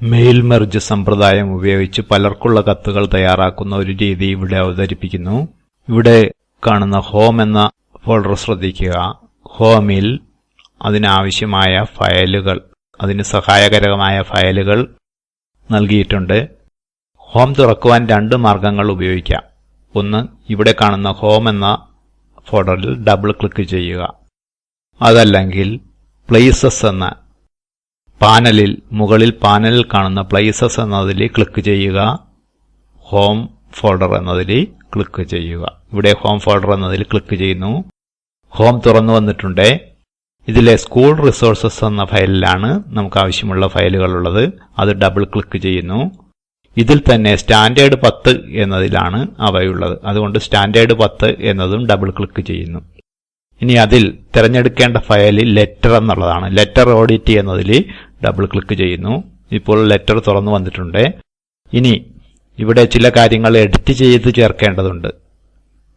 Mail merge സമ്പ്രദായം ഉപയോഗിച്ച് പലർക്കുള്ള കത്തുകൾ തയ്യാറാക്കുന്ന ഒരു രീതി ഇവിടെ അവതരിപ്പിക്കുന്നു. ഇവിടെ കാണുന്ന ഹോം എന്ന ഫോൾഡർ ശ്രദ്ധിക്കുക. ഹോമിൽ അതിനാവശ്യമായ ഫയലുകൾ, അതിന് സഹായകരമായ ഫയലുകൾ നൽകിയിട്ടുണ്ട്. ഹോം തുറക്കുവാൻ രണ്ട് മാർഗങ്ങൾ ഉപയോഗിക്കാം. ഒന്ന്, ഇവിടെ കാണുന്ന ഹോം എന്ന ഫോൾഡറിൽ ഡബിൾ ക്ലിക്ക് ചെയ്യുക. അതല്ലെങ്കിൽ പ്ലേസസ് എന്ന പാനലിൽ, മുകളിൽ പാനലിൽ കാണുന്ന പ്ലേസസ് എന്നതിൽ ക്ലിക്ക് ചെയ്യുക. ഹോം ഫോൾഡർ എന്നതിൽ ക്ലിക്ക് ചെയ്യുക. ഇവിടെ ഹോം ഫോൾഡർ എന്നതിൽ ക്ലിക്ക് ചെയ്യുന്നു. ഹോം തുറന്നു വന്നിട്ടുണ്ട്. ഇതിലെ സ്കൂൾ റിസോഴ്സസ് എന്ന ഫയലിലാണ് നമുക്ക് ആവശ്യമുള്ള ഫയലുകളുള്ളത്. അത് ഡബിൾ ക്ലിക്ക് ചെയ്യുന്നു. ഇതിൽ തന്നെ സ്റ്റാൻഡേർഡ് 10 എന്നതിലാണ് അവയുള്ളത്. അതുകൊണ്ട് സ്റ്റാൻഡേർഡ് 10 എന്നതും ഡബിൾ ക്ലിക്ക് ചെയ്യുന്നു. ഇനി അതിൽ തിരഞ്ഞെടുക്കേണ്ട ഫയൽ ലെറ്റർ എന്നുള്ളതാണ്. ലെറ്റർ ഓഡിറ്റ് എന്നതിൽ ഡബിൾ ക്ലിക്ക് ചെയ്യുന്നു. ഇപ്പോൾ ലെറ്റർ തുറന്നു വന്നിട്ടുണ്ട്. ഇനി ഇവിടെ ചില കാര്യങ്ങൾ എഡിറ്റ് ചെയ്ത് ചേർക്കേണ്ടതുണ്ട്.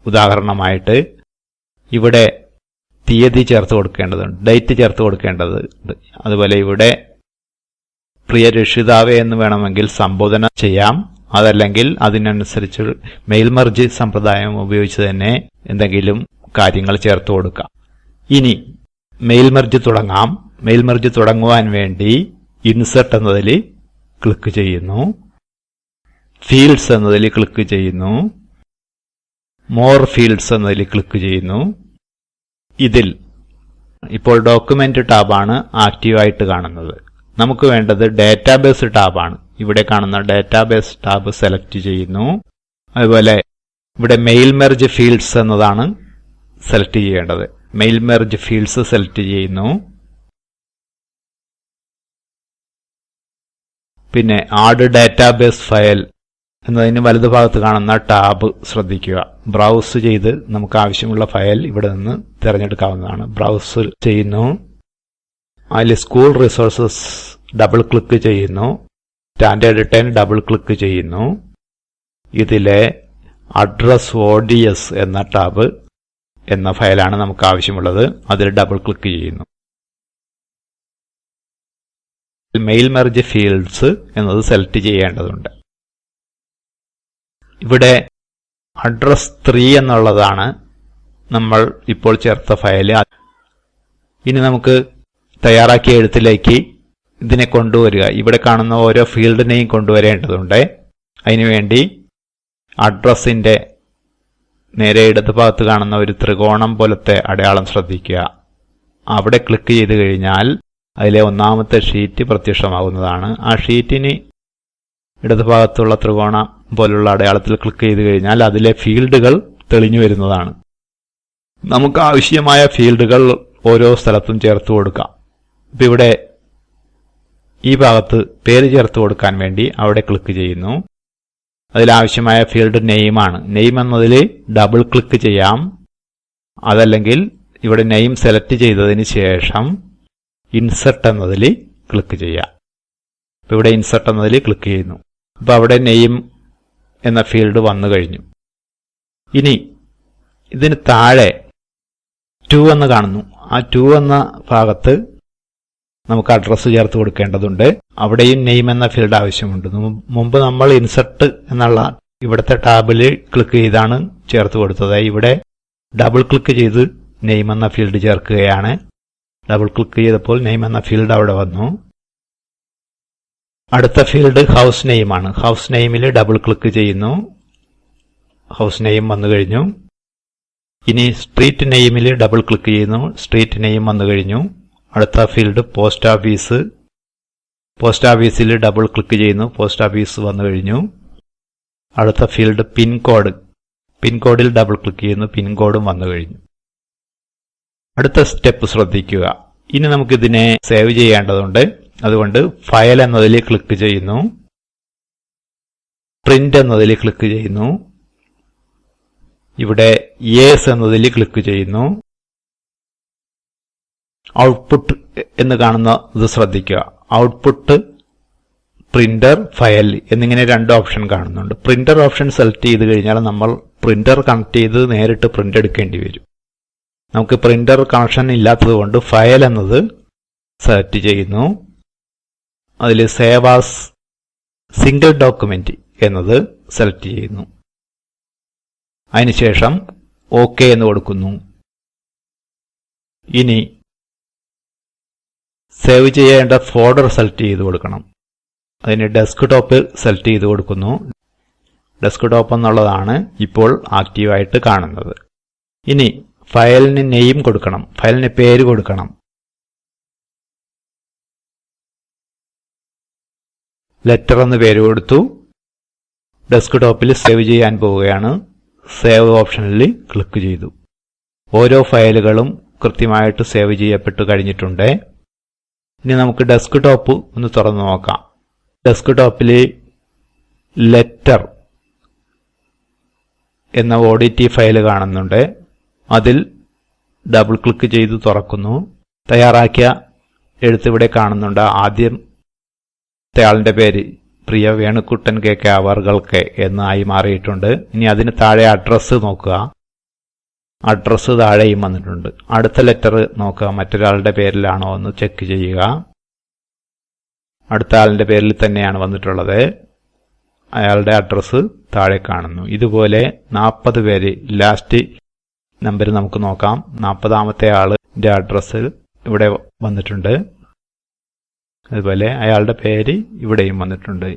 ഉദാഹരണമായിട്ട് ഇവിടെ തീയതി ചേർത്ത് കൊടുക്കേണ്ടതുണ്ട്, ഡേറ്റ് ചേർത്ത് കൊടുക്കേണ്ടതുണ്ട്. അതുപോലെ ഇവിടെ പ്രിയ രക്ഷിതാവേ എന്ന് വേണമെങ്കിൽ സംബോധന ചെയ്യാം. അതല്ലെങ്കിൽ അതിനനുസരിച്ച് മെയിൽ മെർജ് സമ്പ്രദായം ഉപയോഗിച്ച് തന്നെ എന്തെങ്കിലും കാര്യങ്ങൾ ചേർത്ത് കൊടുക്കാം. ഇനി മെയിൽ മെർജ് തുടങ്ങാം. മെയിൽ മെർജ് തുടങ്ങുവാൻ വേണ്ടി ഇൻസെർട്ട് എന്നതിൽ ക്ലിക്ക് ചെയ്യുന്നു. ഫീൽഡ്സ് എന്നതിൽ ക്ലിക്ക് ചെയ്യുന്നു. മോർ ഫീൽഡ്സ് എന്നതിൽ ക്ലിക്ക് ചെയ്യുന്നു. ഇതിൽ ഇപ്പോൾ ഡോക്യുമെന്റ് ടാബാണ് ആക്റ്റീവായിട്ട് കാണുന്നത്. നമുക്ക് വേണ്ടത് ഡാറ്റാബേസ് ടാബാണ്. ഇവിടെ കാണുന്ന ഡാറ്റാബേസ് ടാബ് സെലക്ട് ചെയ്യുന്നു. അതുപോലെ ഇവിടെ മെയിൽ മെർജ് ഫീൽഡ്സ് എന്നതാണ് സെലക്ട് ചെയ്യേണ്ടത്. മെയിൽ മെർജ് ഫീൽഡ്സ് സെലക്ട് ചെയ്യുന്നു. പിന്നെ ആഡ് ഡാറ്റാബേസ് ഫയൽ എന്നതിന് വലതുഭാഗത്ത് കാണുന്ന ടാബ് ശ്രദ്ധിക്കുക. ബ്രൗസ് ചെയ്ത് നമുക്ക് ആവശ്യമുള്ള ഫയൽ ഇവിടെ നിന്ന് തിരഞ്ഞെടുക്കാവുന്നതാണ്. ബ്രൗസ് ചെയ്യുന്നു. അതിൽ സ്കൂൾ റിസോഴ്സസ് ഡബിൾ ക്ലിക്ക് ചെയ്യുന്നു. സ്റ്റാൻഡേർഡ് 10 ഡബിൾ ക്ലിക്ക് ചെയ്യുന്നു. ഇതിലെ അഡ്രസ് ODS എന്ന ടാബ് എന്ന ഫയലാണ് നമുക്ക് ആവശ്യമുള്ളത്. അതിൽ ഡബിൾ ക്ലിക്ക് ചെയ്യുന്നു. മെയിൽ മെർജ് ഫീൽഡ്സ് എന്നത് സെലക്ട് ചെയ്യേണ്ടതുണ്ട്. ഇവിടെ അഡ്രസ് 3 എന്നുള്ളതാണ് നമ്മൾ ഇപ്പോൾ ചേർത്ത ഫയൽ. ഇനി നമുക്ക് തയ്യാറാക്കിയ എഴുത്തിലേക്ക് ഇതിനെ കൊണ്ടുവരിക. ഇവിടെ കാണുന്ന ഓരോ ഫീൽഡിനെയും കൊണ്ടുവരേണ്ടതുണ്ട്. അതിനുവേണ്ടി അഡ്രസ്സിന്റെ നേരെ ഇടതുഭാഗത്ത് കാണുന്ന ഒരു ത്രികോണം പോലത്തെ അടയാളം ശ്രദ്ധിക്കുക. അവിടെ ക്ലിക്ക് ചെയ്ത് കഴിഞ്ഞാൽ അതിലെ ഒന്നാമത്തെ ഷീറ്റ് പ്രത്യക്ഷമാകുന്നതാണ്. ആ ഷീറ്റിന് ഇടതുഭാഗത്തുള്ള ത്രികോണം പോലുള്ള അടയാളത്തിൽ ക്ലിക്ക് ചെയ്ത് കഴിഞ്ഞാൽ അതിലെ ഫീൽഡുകൾ തെളിഞ്ഞു വരുന്നതാണ്. നമുക്ക് ആവശ്യമായ ഫീൽഡുകൾ ഓരോ സ്ഥലത്തും ചേർത്ത് കൊടുക്കാം. ഇപ്പം ഇവിടെ ഈ ഭാഗത്ത് പേര് ചേർത്ത് കൊടുക്കാൻ വേണ്ടി അവിടെ ക്ലിക്ക് ചെയ്യുന്നു. അതിലാവശ്യമായ ഫീൽഡ് നെയിമാണ്. നെയിം എന്നതിൽ ഡബിൾ ക്ലിക്ക് ചെയ്യാം. അതല്ലെങ്കിൽ ഇവിടെ നെയിം സെലക്ട് ചെയ്തതിന് ശേഷം ഇൻസെർട്ട് എന്നതിൽ ക്ലിക്ക് ചെയ്യാം. ഇപ്പം ഇവിടെ ഇൻസെർട്ട് എന്നതിൽ ക്ലിക്ക് ചെയ്യുന്നു. അപ്പം അവിടെ നെയിം എന്ന ഫീൽഡ് വന്നു കഴിഞ്ഞു. ഇനി ഇതിന് താഴെ 2 എന്ന് കാണുന്നു. ആ 2 എന്ന ഭാഗത്ത് നമുക്ക് അഡ്രസ്സ് ചേർത്ത് കൊടുക്കേണ്ടതുണ്ട്. അവിടെയും നെയിം എന്ന ഫീൽഡ് ആവശ്യമുണ്ട്. മുമ്പ് നമ്മൾ ഇൻസെർട്ട് എന്നുള്ള ഇവിടുത്തെ ടാബിൽ ക്ലിക്ക് ചെയ്താണ് ചേർത്ത് കൊടുത്തത്. ഇവിടെ ഡബിൾ ക്ലിക്ക് ചെയ്ത് നെയിം എന്ന ഫീൽഡ് ചേർക്കുകയാണ്. ഡബിൾ ക്ലിക്ക് ചെയ്തപ്പോൾ നെയിം എന്ന ഫീൽഡ് അവിടെ വന്നു. അടുത്ത ഫീൽഡ് ഹൗസ് നെയിമാണ്. ഹൗസ് നെയിമിൽ ഡബിൾ ക്ലിക്ക് ചെയ്യുന്നു. ഹൗസ് നെയിം വന്നു കഴിഞ്ഞു. ഇനി സ്ട്രീറ്റ് നെയിമിൽ ഡബിൾ ക്ലിക്ക് ചെയ്യുന്നു. സ്ട്രീറ്റ് നെയിം വന്നു കഴിഞ്ഞു. അടുത്ത ഫീൽഡ് പോസ്റ്റ് ഓഫീസ്. പോസ്റ്റ് ഓഫീസിൽ ഡബിൾ ക്ലിക്ക് ചെയ്യുന്നു. പോസ്റ്റ് ഓഫീസ് വന്നു കഴിഞ്ഞു. അടുത്ത ഫീൽഡ് പിൻകോഡ്. പിൻകോഡിൽ ഡബിൾ ക്ലിക്ക് ചെയ്യുന്നു. പിൻകോഡും വന്നു കഴിഞ്ഞു. അടുത്ത സ്റ്റെപ്പ് ശ്രദ്ധിക്കുക. ഇനി നമുക്കിതിനെ സേവ് ചെയ്യേണ്ടതുണ്ട്. അതുകൊണ്ട് ഫയൽ എന്നതിൽ ക്ലിക്ക് ചെയ്യുന്നു. പ്രിന്റ് എന്നതിൽ ക്ലിക്ക് ചെയ്യുന്നു. ഇവിടെ യെസ് എന്നതിൽ ക്ലിക്ക് ചെയ്യുന്നു. ഔട്ട്പുട്ട് എന്ന് കാണുന്ന ഇത് ശ്രദ്ധിക്കുക. ഔട്ട്പുട്ട്, പ്രിന്റർ, ഫയൽ എന്നിങ്ങനെ രണ്ട് ഓപ്ഷൻ കാണുന്നുണ്ട്. പ്രിന്റർ ഓപ്ഷൻ സെലക്ട് ചെയ്ത് കഴിഞ്ഞാൽ നമ്മൾ പ്രിന്റർ കണക്ട് ചെയ്ത് നേരിട്ട് പ്രിന്റ് എടുക്കേണ്ടി വരും. നമുക്ക് പ്രിന്റർ കണക്ഷൻ ഇല്ലാത്തത് കൊണ്ട് ഫയൽ എന്നത് സെലക്ട് ചെയ്യുന്നു. അതിൽ സേവ് ആസ് സിംഗിൾ ഡോക്യുമെന്റ് എന്നത് സെലക്ട് ചെയ്യുന്നു. അതിനുശേഷം ഓക്കെ എന്ന് കൊടുക്കുന്നു. ഇനി സേവ് ചെയ്യേണ്ട ഫോൾഡർ സെലക്ട് ചെയ്ത് കൊടുക്കണം. അതിന് ഡെസ്ക്ടോപ്പ് സെലക്ട് ചെയ്ത് കൊടുക്കുന്നു. ഡെസ്ക്ടോപ്പ് എന്നുള്ളതാണ് ഇപ്പോൾ ആക്റ്റീവായിട്ട് കാണുന്നത്. ഇനി ഫയലിന് നെയിം കൊടുക്കണം, ഫയലിന് പേര് കൊടുക്കണം. ലെറ്റർ എന്ന് പേര് കൊടുത്തു. ഡെസ്ക്ടോപ്പിൽ സേവ് ചെയ്യാൻ പോവുകയാണ്. സേവ് ഓപ്ഷനിൽ ക്ലിക്ക് ചെയ്തു. ഓരോ ഫയലുകളും കൃത്യമായിട്ട് സേവ് ചെയ്യപ്പെട്ടു കഴിഞ്ഞിട്ടുണ്ട്. ഇനി നമുക്ക് ഡെസ്ക്ടോപ്പ് ഒന്ന് തുറന്നു നോക്കാം. ഡെസ്ക്ടോപ്പിൽ ലെറ്റർ എന്ന ODT ഫയൽ കാണുന്നുണ്ട്. അതിൽ ഡബിൾ ക്ലിക്ക് ചെയ്ത് തുറക്കുന്നു. തയ്യാറാക്കിയ എഴുത്തിവിടെ കാണുന്നുണ്ട്. ആദ്യത്തെ ആളിന്റെ പേര് പ്രിയ വേണുക്കുട്ടൻ KK അവർകൾക്ക് എന്നായി മാറിയിട്ടുണ്ട്. ഇനി അതിന് താഴെ അഡ്രസ്സ് നോക്കുക. അഡ്രസ്സ് താഴെയും വന്നിട്ടുണ്ട്. അടുത്ത ലെറ്റർ നോക്കുക, മറ്റൊരാളുടെ പേരിലാണോ എന്ന് ചെക്ക് ചെയ്യുക. അടുത്ത ആളിന്റെ പേരിൽ തന്നെയാണ് വന്നിട്ടുള്ളത്. അയാളുടെ അഡ്രസ്സ് താഴെ കാണുന്നു. ഇതുപോലെ 40 പേര്, ലാസ്റ്റ് നമ്പർ നമുക്ക് നോക്കാം. 40ാമത്തെ ആളിന്റെ അഡ്രസ്സ് ഇവിടെ വന്നിട്ടുണ്ട്. അതുപോലെ അയാളുടെ പേര് ഇവിടെയും വന്നിട്ടുണ്ട്.